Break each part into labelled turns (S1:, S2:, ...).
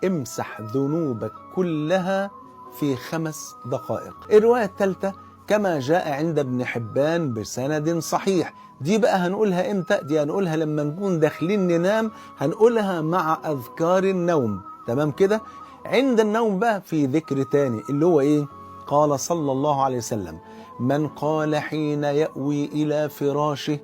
S1: امسح ذنوبك كلها في 5 دقائق. الرواية الثالثة كما جاء عند ابن حبان بسند صحيح. دي بقى هنقولها امتى؟ دي هنقولها لما نكون داخلين ننام، هنقولها مع أذكار النوم. تمام كده؟ عند النوم بقى في ذكر تاني اللي هو ايه؟ قال صلى الله عليه وسلم: من قال حين يأوي إلى فراشه: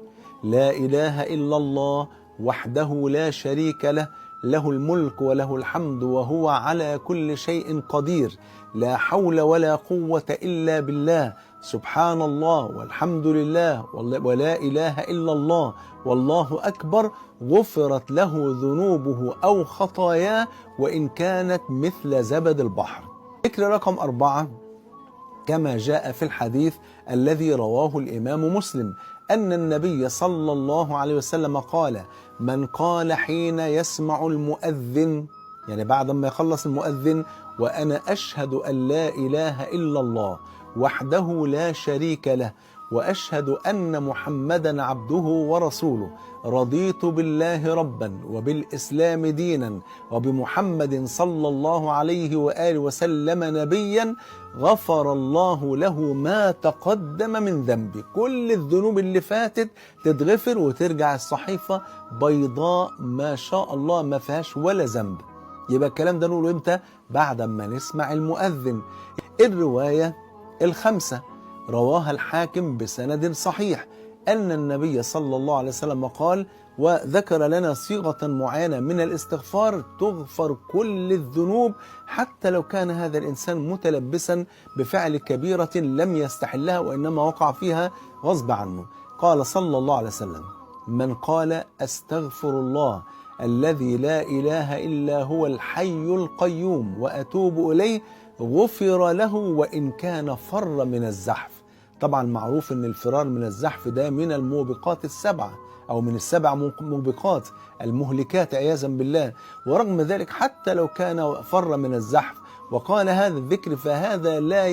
S1: لا إله إلا الله وحده لا شريك له، له الملك وله الحمد وهو على كل شيء قدير، لا حول ولا قوة إلا بالله، سبحان الله والحمد لله ولا إله إلا الله والله أكبر، غفرت له ذنوبه أو خطاياه وإن كانت مثل زبد البحر. ذكر رقم 4 كما جاء في الحديث الذي رواه الإمام مسلم أن النبي صلى الله عليه وسلم قال: من قال حين يسمع المؤذن، يعني بعد ما يخلص المؤذن: وأنا أشهد أن لا إله إلا الله وحده لا شريك له وأشهد أن محمدا عبده ورسوله، رضيت بالله ربا وبالإسلام دينا وبمحمد صلى الله عليه وآله وسلم نبيا، غفر الله له ما تقدم من ذنبه. كل الذنوب اللي فاتت تتغفر وترجع الصحيفة بيضاء ما شاء الله ما فيهاش ولا ذنب. يبقى الكلام ده نقوله امتى؟ بعد ما نسمع المؤذن. الرواية ال5 رواها الحاكم بسند صحيح أن النبي صلى الله عليه وسلم قال، وذكر لنا صيغة معينة من الاستغفار تغفر كل الذنوب حتى لو كان هذا الإنسان متلبسا بفعل كبيرة لم يستحلها وإنما وقع فيها غصب عنه. قال صلى الله عليه وسلم: من قال أستغفر الله الذي لا إله إلا هو الحي القيوم وأتوب إليه، غفر له وإن كان فر من الزحف. طبعا معروف أن الفرار من الزحف ده من الموبقات ال7 أو من ال7 موبقات المهلكات عياذا بالله. ورغم ذلك حتى لو كان فر من الزحف وقال هذا الذكر فهذا لا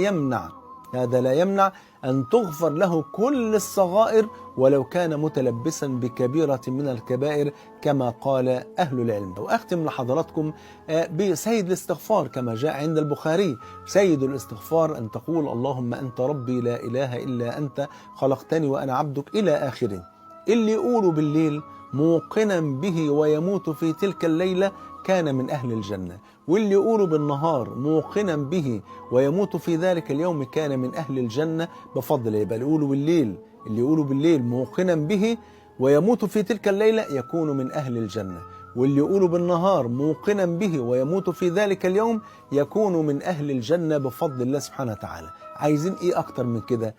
S1: يمنع أن تغفر له كل الصغائر ولو كان متلبسا بكبيرة من الكبائر كما قال أهل العلم. وأختم لحضراتكم بسيد الاستغفار كما جاء عند البخاري: سيد الاستغفار أن تقول: اللهم أنت ربي لا إله إلا أنت خلقتني وأنا عبدك إلى آخره. اللي يقوله بالليل موقنا به ويموت في تلك الليلة كان من أهل الجنة، واللي يقوله بالنهار موقنا به ويموت في ذلك اليوم كان من أهل الجنة بفضل. يبقى اللي يقوله بالليل موقنا به ويموت في تلك الليلة يكون من أهل الجنة، واللي يقوله بالنهار موقنا به ويموت في ذلك اليوم يكون من أهل الجنة بفضل الله سبحانه وتعالى. عايزين إيه أكتر من كده؟